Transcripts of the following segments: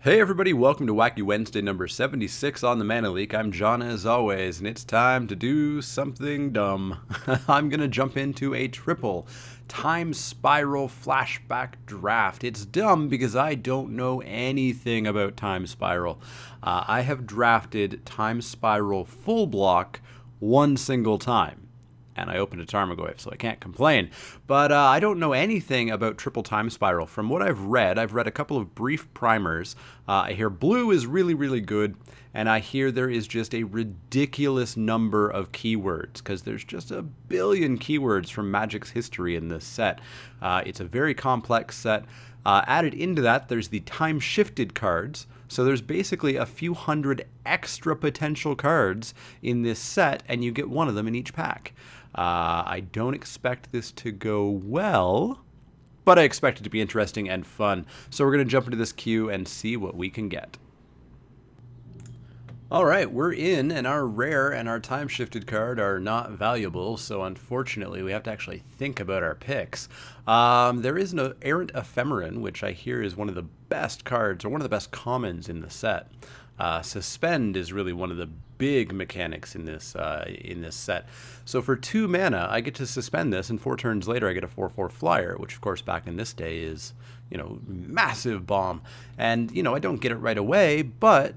Hey everybody, welcome to Wacky Wednesday number 76 on the Mana Leek. I'm John as always, and it's time to do something dumb. I'm going to jump into a triple time spiral flashback draft. It's dumb because I don't know anything about time spiral. I have drafted time spiral full block one single time. And I opened a Tarmogoyf, so I can't complain. But I don't know anything about Triple Time Spiral. From what I've read a couple of brief primers. I hear blue is really, really good, and I hear there is just a ridiculous number of keywords, because there's just a billion keywords from Magic's history in this set. It's a very complex set. Added into that, there's the time-shifted cards. So there's basically a few hundred extra potential cards in this set, and you get one of them in each pack. I don't expect this to go well, but I expect it to be interesting and fun. So we're going to jump into this queue and see what we can get. Alright, we're in, and our rare and our time-shifted card are not valuable, so unfortunately we have to actually think about our picks. There is an Errant Ephemeron, which I hear is one of the best cards, or one of the best commons in the set. Suspend is really one of the big mechanics in this set. So for 2 mana, I get to suspend this, and 4 turns later I get a 4/4 flyer, which of course back in this day is, massive bomb. And, I don't get it right away, but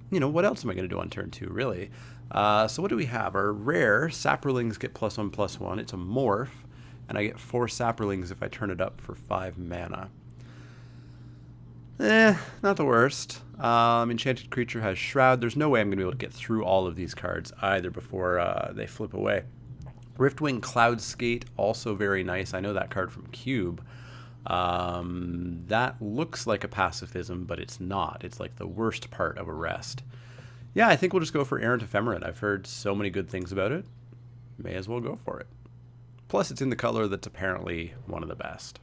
what else am I going to do on turn 2, really? So what do we have? Our rare, Saprolings get +1/+1. It's a morph, and I get 4 Saprolings if I turn it up for 5 mana. Not the worst. Enchanted creature has Shroud. There's no way I'm going to be able to get through all of these cards either before they flip away. Riftwing Cloudskate, also very nice. I know that card from Cube. That looks like a pacifism, but it's not. It's like the worst part of Arrest. Yeah, I think we'll just go for Errant Ephemeron. I've heard so many good things about it. May as well go for it. Plus, it's in the color that's apparently one of the best.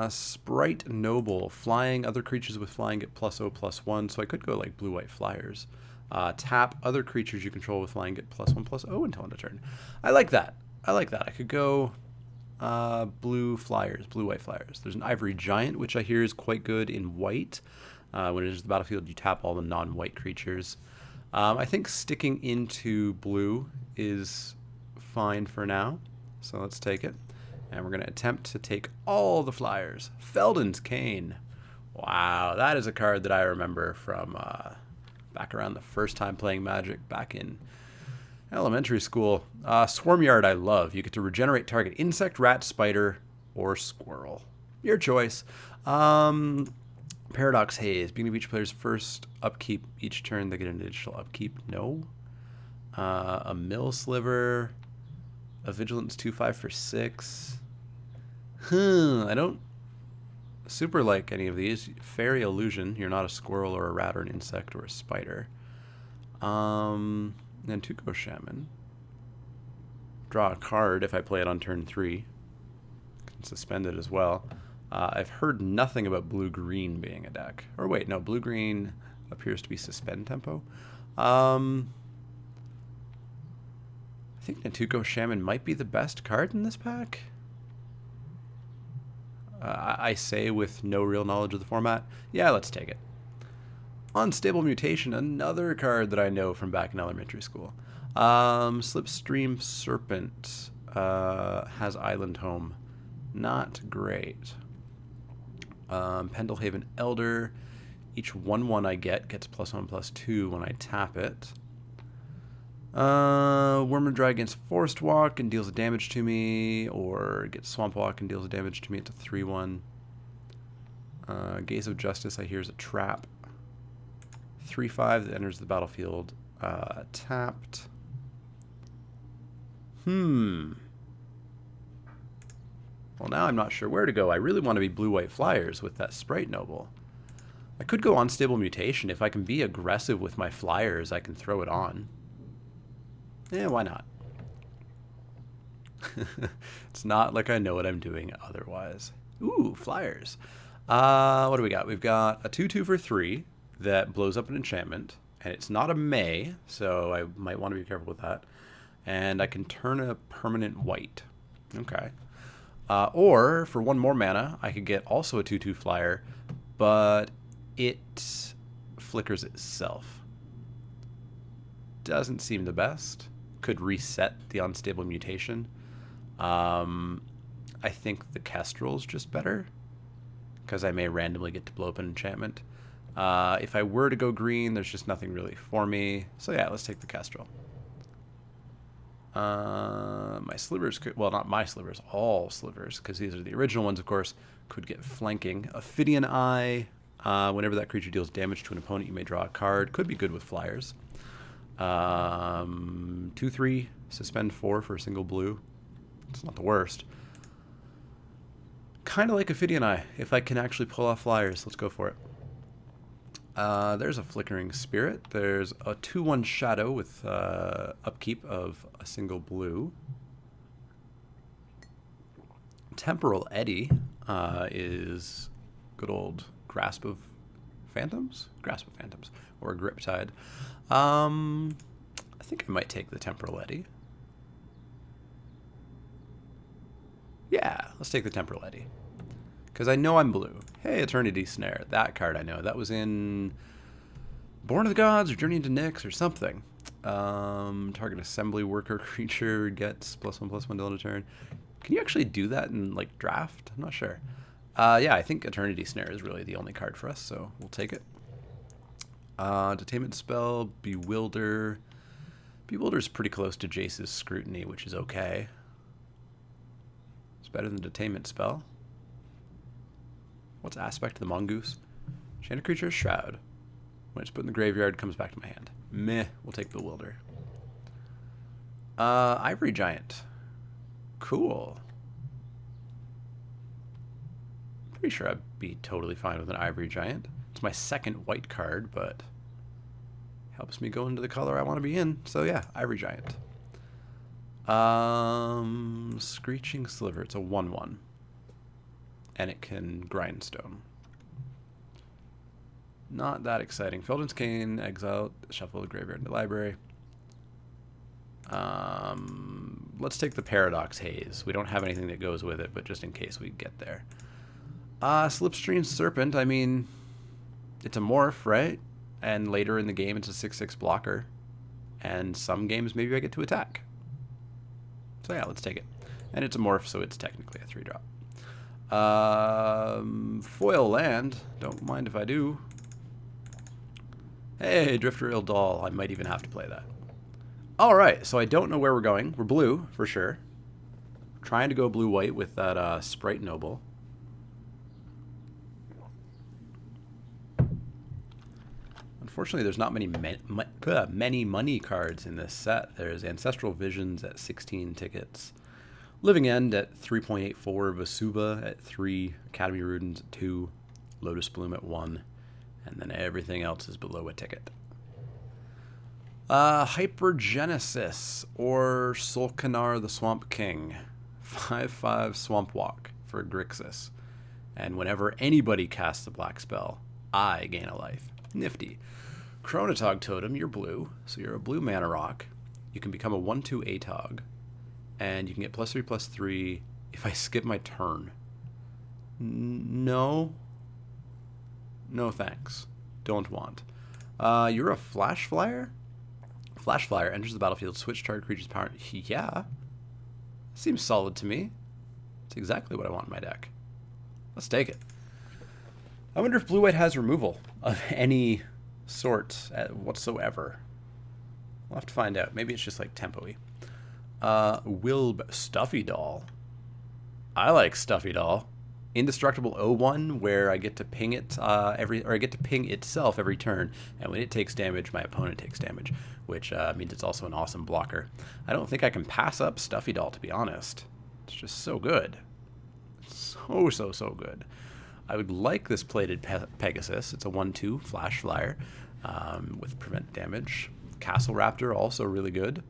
Sprite Noble. Flying, other creatures with flying get +0/+1, so I could go like blue-white flyers. Tap, other creatures you control with flying get +1/+0 until end of turn. I like that. I could go blue-white flyers. There's an Ivory Giant, which I hear is quite good in white. When it enters the battlefield, you tap all the non-white creatures. I think sticking into blue is fine for now, so let's take it. And we're going to attempt to take all the flyers. Felden's Cane. Wow, that is a card that I remember from back around the first time playing Magic back in elementary school. Swarmyard I love. You get to regenerate target insect, rat, spider, or squirrel. Your choice. Paradox Haze. Beginning of each player's first upkeep each turn, they get an additional upkeep. No. A Mill Sliver. A Vigilance 2/5 for 6. I don't super like any of these. Fairy Illusion. You're not a squirrel or a rat or an insect or a spider. Nantuko Shaman. Draw a card if I play it on turn 3. Can suspend it as well. I've heard nothing about blue-green being a deck. Or wait, no, blue-green appears to be suspend tempo. I think Nantuko Shaman might be the best card in this pack. I say with no real knowledge of the format. Yeah, let's take it. Unstable Mutation, another card that I know from back in elementary school. Slipstream Serpent has Island Home. Not great. Pendelhaven Elder. Each 1/1 I get gets +1/+2 when I tap it. Wormadry against Forest Walk and deals damage to me, or gets Swamp Walk and deals damage to me. It's a 3/1. Gaze of Justice I hear is a trap. 3/5 that enters the battlefield tapped. Well, now I'm not sure where to go. I really want to be blue-white flyers with that Sprite Noble. I could go Unstable Mutation. If I can be aggressive with my flyers, I can throw it on. Yeah, why not? It's not like I know what I'm doing otherwise. Ooh, flyers. What do we got? We've got a 2/2 for 3 that blows up an enchantment, and it's not a May, so I might want to be careful with that. And I can turn a permanent white. Okay. Or, for 1 more mana, I could get also a 2/2 flyer, but It flickers itself. Doesn't seem the best. Could reset the unstable mutation. I think the Kestrel's just better, because I may randomly get to blow up an enchantment. If I were to go green, there's just nothing really for me. So yeah, let's take the Kestrel. My slivers could, well, not my slivers, all slivers, because these are the original ones, of course, could get flanking. Ophidian Eye, whenever that creature deals damage to an opponent, you may draw a card. Could be good with flyers. 2/3, suspend 4 for a single blue. It's not the worst. Kind of like Ophidian Eye. If I can actually pull off flyers, let's go for it. There's a Flickering Spirit. There's a 2/1 Shadow with upkeep of a single blue. Temporal Eddy is good old Grasp of Phantoms? Grasp of Phantoms. Or Griptide. I think I might take the Temporal Eddy. Yeah, let's take the Temporal Eddy. Because I know I'm blue. Hey, Eternity Snare. That card I know. That was in Born of the Gods or Journey into Nyx or something. Target assembly worker creature gets +1/+1 till end of turn. Can you actually do that in, like, draft? I'm not sure. Yeah, I think Eternity Snare is really the only card for us, so we'll take it. Detainment spell, Bewilder. Bewilder's pretty close to Jace's Scrutiny, which is okay. It's better than Detainment spell. What's Aspect of the Mongoose? Enchanted creature, Shroud. When it's put in the graveyard, comes back to my hand. Meh, we'll take Bewilder. Ivory Giant. Cool. Pretty sure I'd be totally fine with an Ivory Giant. It's my second white card, but helps me go into the color I want to be in. So yeah, Ivory Giant. Screeching Sliver. It's a 1/1. And it can Grindstone. Not that exciting. Felden's Cane, exile, shuffle the graveyard into the library. Let's take the Paradox Haze. We don't have anything that goes with it, but just in case we get there. Slipstream Serpent, I mean, it's a morph, right? And later in the game, it's a 6/6 blocker. And some games, maybe I get to attack. So yeah, let's take it. And it's a morph, so it's technically a 3-drop. Foil land. Don't mind if I do. Hey, Drifter Ildal. I might even have to play that. Alright, so I don't know where we're going. We're blue, for sure. Trying to go blue-white with that Sprite Noble. Unfortunately, there's not many money cards in this set. There's Ancestral Visions at 16 tickets. Living End at 3.84, Vasuba at 3, Academy Rudens at 2, Lotus Bloom at 1, and then everything else is below a ticket. Hypergenesis, or Solkanar the Swamp King. 5/5 Swamp Walk for Grixis. And whenever anybody casts a black spell, I gain a life. Nifty. Chronotog Totem, you're blue, so you're a blue mana rock. You can become a 1/2 Atog. And you can get +3/+3 if I skip my turn. No. No thanks. Don't want. You're a Flash Flyer? Flash Flyer enters the battlefield, switch target creature's power. Yeah. Seems solid to me. It's exactly what I want in my deck. Let's take it. I wonder if blue-white has removal of any sort whatsoever. We'll have to find out. Maybe it's just like tempo-y. Stuffy Doll. I like Stuffy Doll. Indestructible 0/1, where I get to ping it I get to ping itself every turn, and when it takes damage, my opponent takes damage, which means it's also an awesome blocker. I don't think I can pass up Stuffy Doll, to be honest. It's just so good. So good. I would like this Plated Pegasus. It's a 1/2 Flash Flyer with prevent damage. Castle Raptor, also really good.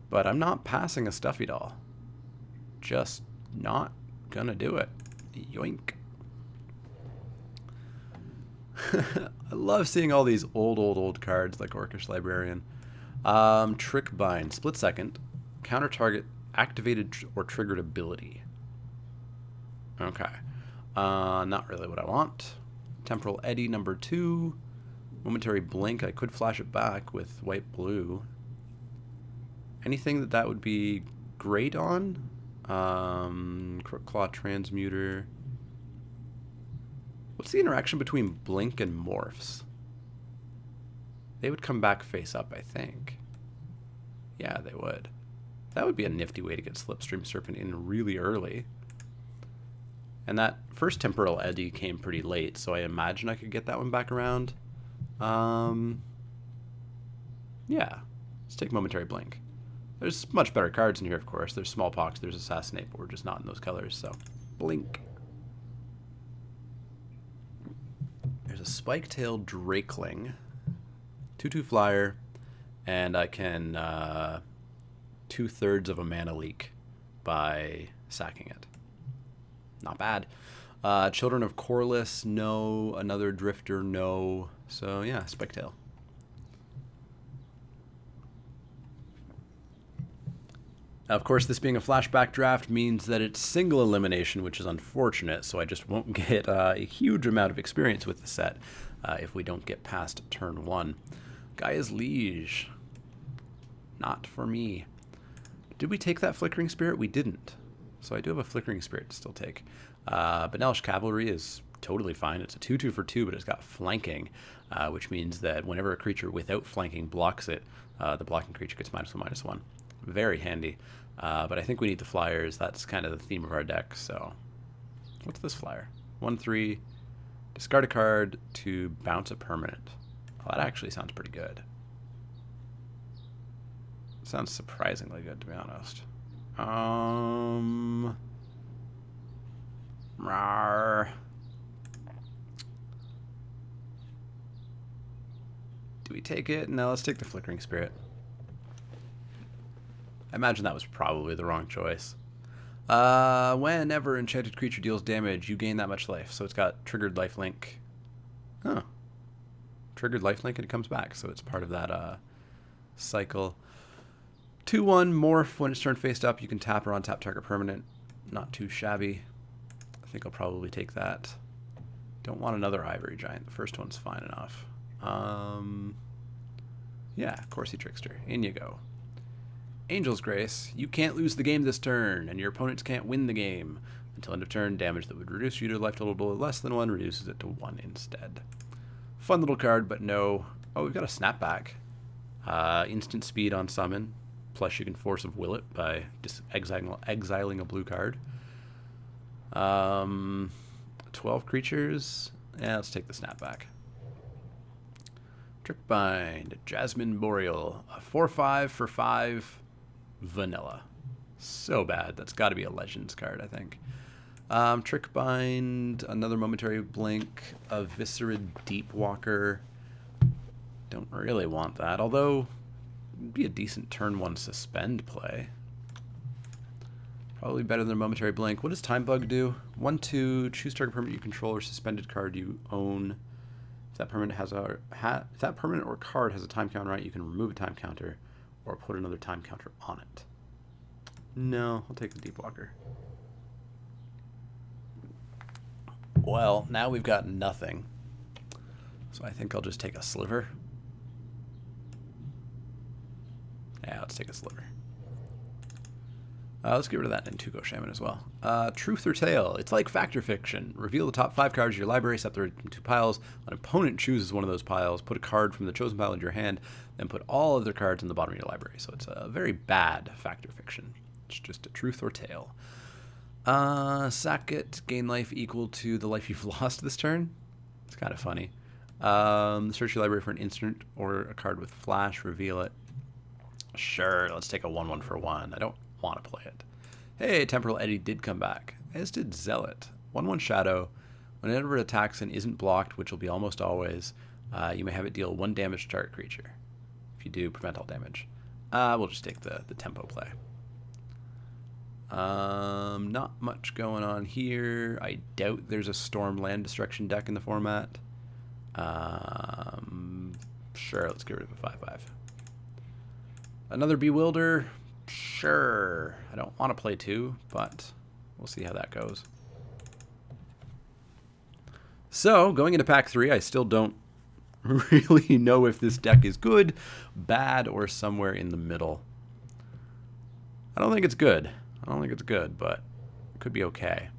But I'm not passing a Stuffy Doll. Just not gonna do it. Yoink. I love seeing all these old cards like Orcish Librarian. Trick Bind. Split second. Counter target activated or triggered ability. Okay. Not really what I want. Temporal Eddy number 2. Momentary Blink. I could flash it back with white-blue. Anything that would be great on? Crook Claw Transmuter. What's the interaction between Blink and Morphs? They would come back face up, I think. Yeah, they would. That would be a nifty way to get Slipstream Serpent in really early. And that first Temporal Eddy came pretty late, so I imagine I could get that one back around. Yeah, let's take Momentary Blink. There's much better cards in here, of course. There's Smallpox, there's Assassinate, but we're just not in those colors, so Blink. There's a Spike-tailed Drakeling. 2/2 flyer, and I can 2/3 of a mana leak by sacking it. Not bad. Children of Corliss, no. Another Drifter, no. So yeah, Spike-tail. Now, of course, this being a flashback draft means that it's single elimination, which is unfortunate, so I just won't get a huge amount of experience with the set if we don't get past turn 1. Gaia's Liege. Not for me. Did we take that Flickering Spirit? We didn't. So I do have a Flickering Spirit to still take. Benellish Cavalry is totally fine. It's a 2/2 for 2, but it's got flanking, which means that whenever a creature without flanking blocks it, the blocking creature gets -1/-1. Very handy. But I think we need the flyers. That's kind of the theme of our deck. So what's this flyer? 1/3. Discard a card to bounce a permanent. Oh, that actually sounds pretty good. Sounds surprisingly good, to be honest. Rawr. Do we take it? No, let's take the Flickering Spirit. I imagine that was probably the wrong choice. Whenever enchanted creature deals damage, you gain that much life. So it's got triggered lifelink. Huh. Triggered lifelink and it comes back. So it's part of that cycle. 2/1 morph. When it's turned face up, you can tap or untap target permanent. Not too shabby. I think I'll probably take that. Don't want another Ivory Giant. The first one's fine enough. Yeah, Corsi Trickster. In you go. Angel's Grace. You can't lose the game this turn, and your opponents can't win the game. Until end of turn, damage that would reduce you to life total below less than 1 reduces it to 1 instead. Fun little card, but no. Oh, we've got a Snapback. Instant speed on summon. Plus you can Force of Will it by just exiling a blue card. 12 creatures. Yeah, let's take the Snapback. Trickbind. Jasmine Boreal. A 4/5 for 5. Vanilla. So bad. That's got to be a Legends card, I think. Trickbind. Another Momentary Blink. A Viscerid Deepwalker. Don't really want that, although it'd be a decent turn 1 suspend play. Probably better than a Momentary Blink. What does Time Bug do? 1/2, choose target permanent you control or suspended card you own. If that permanent if that permanent or card has a time counter on it, you can remove a time counter or put another time counter on it. No, I'll take the Deepwalker. Well, now we've got nothing. So I think I'll just take a Sliver. Yeah, let's take a Sliver. Let's get rid of that Intugo Shaman as well. Truth or Tale. It's like Fact or Fiction. Reveal the top 5 cards of your library, set them in 2 piles. An opponent chooses one of those piles. Put a card from the chosen pile into your hand. Then put all of their cards in the bottom of your library. So it's a very bad Fact or Fiction. It's just a Truth or Tale. Sack it. Gain life equal to the life you've lost this turn. It's kind of funny. Search your library for an instant or a card with flash. Reveal it. Sure, let's take a 1/1 for 1. I don't want to play it. Hey, Temporal Eddy did come back, as did Zealot. 1/1 Shadow. Whenever it attacks and isn't blocked, which will be almost always, you may have it deal 1 damage to target creature. If you do, prevent all damage. We'll just take the tempo play. Not much going on here. I doubt there's a Storm Land Destruction deck in the format. Sure, let's get rid of a 5/5. Another Bewilder. Sure. I don't want to play 2, but we'll see how that goes. So, going into pack 3, I still don't really know if this deck is good, bad, or somewhere in the middle. I don't think it's good. But it could be okay.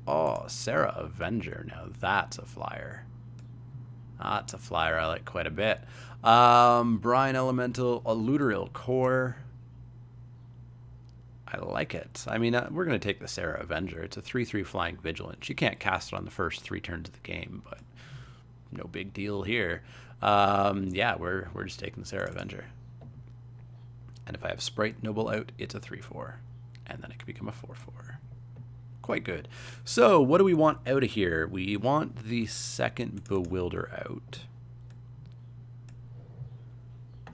Oh, Sarah Avenger. Now that's a flyer. That's a flyer I like quite a bit. Brine Elemental, Eleuteril Core. I like it. I mean, we're going to take the Sarah Avenger. It's a 3/3 flying vigilant. She can't cast it on the first 3 turns of the game, but no big deal here. Yeah, we're just taking the Sarah Avenger. And if I have Sprite Noble out, it's a 3/4. And then it can become a 4/4. Quite good. So, what do we want out of here? We want the second Bewilder out.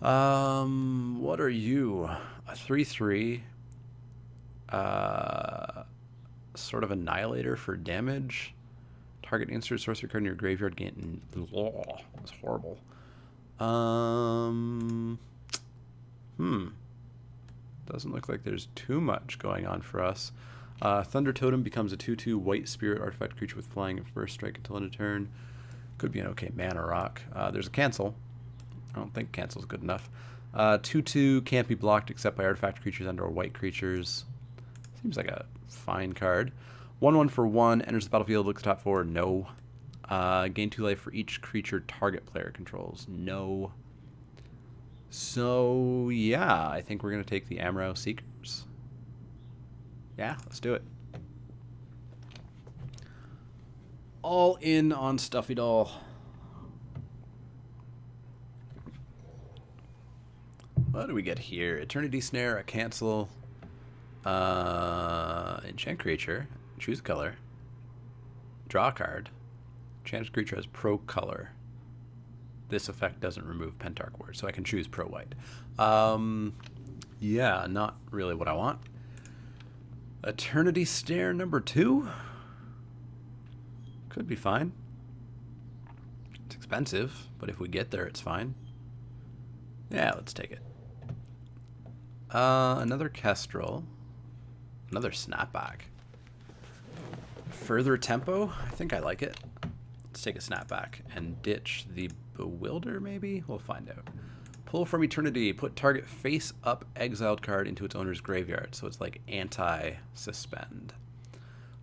What are you? A 3/3. Sort of Annihilator for damage. Target insert sorcery card in your graveyard gain. That's horrible. Doesn't look like there's too much going on for us. Thunder Totem becomes a 2/2 white spirit artifact creature with flying and first strike until end of turn. Could be an okay mana rock. There's a cancel. I don't think cancel is good enough. 2/2 can't be blocked except by artifact creatures and or white creatures. Seems like a fine card. 1/1 for 1. Enters the battlefield. Looks top 4. No. Gain 2 life for each creature target player controls. No. So, yeah, I think we're going to take the Amro Seekers. Yeah, let's do it. All in on Stuffy Doll. What do we get here? Eternity Snare, a cancel. Enchant creature. Choose a color. Draw a card. Enchanted creature has pro color. This effect doesn't remove Pentarch Ward, so I can choose pro white. Yeah, not really what I want. Eternity Stare number 2? Could be fine. It's expensive, but if we get there, it's fine. Yeah, let's take it. Another Kestrel. Another Snapback. Further Tempo? I think I like it. Let's take a Snapback and ditch the Bewilder, maybe? We'll find out. Pull from Eternity. Put target face-up exiled card into its owner's graveyard. So it's like anti-suspend.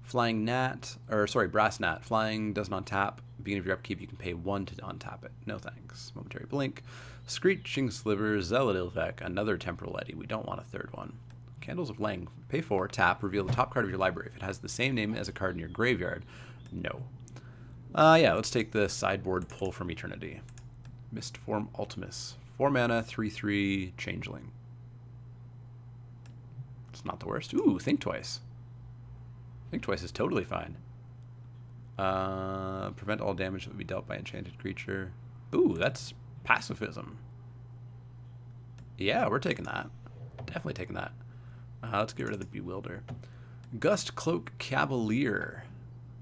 Flying Gnat, or sorry, Brass Gnat. Flying doesn't untap. Beginning of your upkeep, you can pay 1 to untap it. No thanks. Momentary Blink. Screeching Sliver, Zealot Ilvec, another Temporal Eddy. We don't want a third one. Candles of Lang. Pay 4, tap, reveal the top card of your library. If it has the same name as a card in your graveyard, no. Yeah, let's take the sideboard Pull from Eternity. Mistform Ultimus. 4 mana, 3/3 Changeling. It's not the worst. Ooh, Think Twice. Think Twice is totally fine. Prevent all damage that would be dealt by enchanted creature. Ooh, that's pacifism. Yeah, we're taking that. Definitely taking that. Let's get rid of the Bewilder. Gust Cloak Cavalier.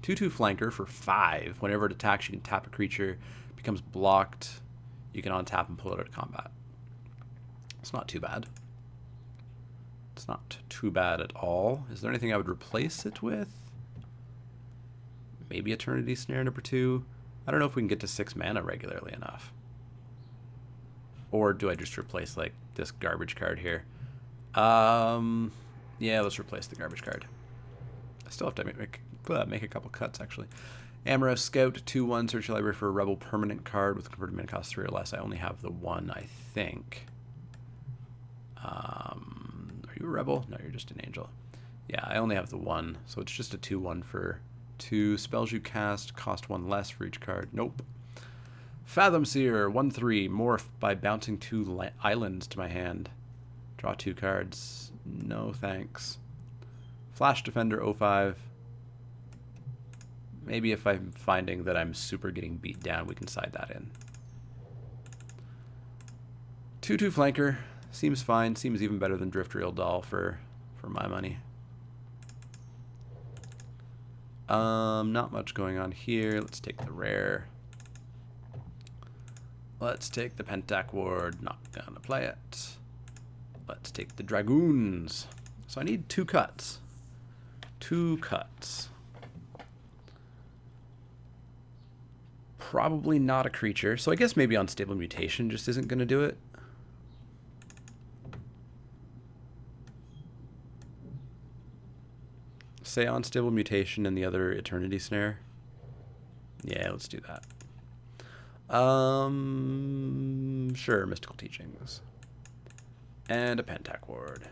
2/2 flanker for 5. Whenever it attacks, you can tap a creature. Becomes blocked. You can untap and pull it out of combat. It's not too bad. It's not too bad at all. Is there anything I would replace it with? Maybe Eternity Snare number 2. I don't know if we can get to 6 mana regularly enough. Or do I just replace like this garbage card here? Yeah, let's replace the garbage card. I still have to make a couple cuts actually. Amaro Scout, 2/1, search your library for a rebel permanent card with converted mana cost 3 or less. I only have the one, I think. Are you a rebel? No, you're just an angel. Yeah, I only have the one, so it's just a 2/1 for 2 spells you cast, cost 1 less for each card. Nope. Fathom Seer, 1/3, morph by bouncing 2 islands to my hand. Draw 2 cards. No thanks. Flash Defender, 05. Maybe if I'm finding that I'm super getting beat down, we can side that in. 2/2 flanker. Seems fine. Seems even better than Driftreal Doll for my money. Not much going on here. Let's take the rare. Let's take the Pentarch Ward. Not gonna play it. Let's take the Dragoons. So I need 2 cuts. 2 cuts. Probably not a creature, so I guess maybe Unstable Mutation just isn't going to do it. Say Unstable Mutation and the other Eternity Snare. Yeah, let's do that. Sure, Mystical Teachings. And a Pentarch Ward.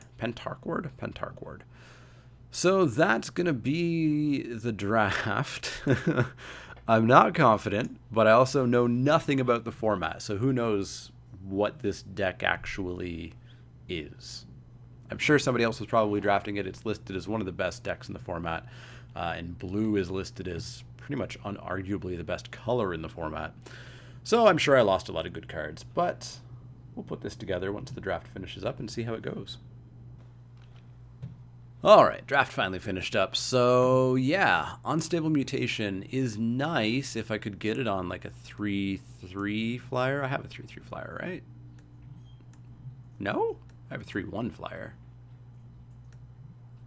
So that's going to be the draft. I'm not confident, but I also know nothing about the format, so who knows what this deck actually is. I'm sure somebody else was probably drafting it. It's listed as one of the best decks in the format, and blue is listed as pretty much unarguably the best color in the format. So I'm sure I lost a lot of good cards, but we'll put this together once the draft finishes up and see how it goes. Alright, draft finally finished up. So yeah, Unstable Mutation is nice if I could get it on like a 3/3 flyer. I have a 3/3 flyer, right? No? I have a 3/1 flyer.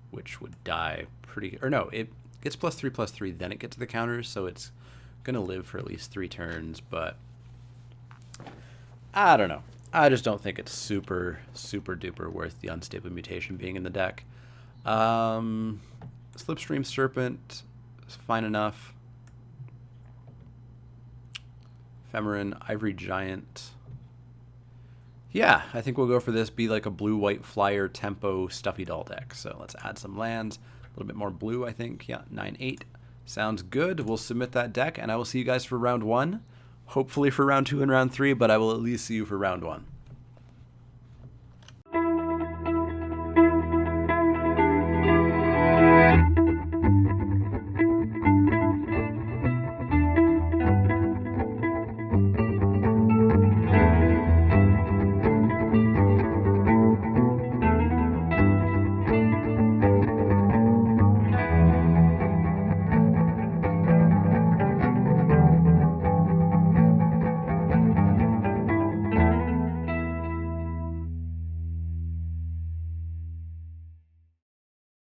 Which would die pretty... Or no, it gets +3/+3, then it gets to the counters, so it's going to live for at least 3 turns, but... I don't know. I just don't think it's super duper worth the Unstable Mutation being in the deck. Slipstream Serpent is fine enough. Ephemeron, Ivory Giant. Yeah, I think we'll go for this. Be like a blue-white flyer tempo stuffy doll deck. So let's add some lands. A little bit more blue, I think. Yeah, 9/8. Sounds good. We'll submit that deck, and I will see you guys for round 1. Hopefully for round 2 and round 3, but I will at least see you for round 1.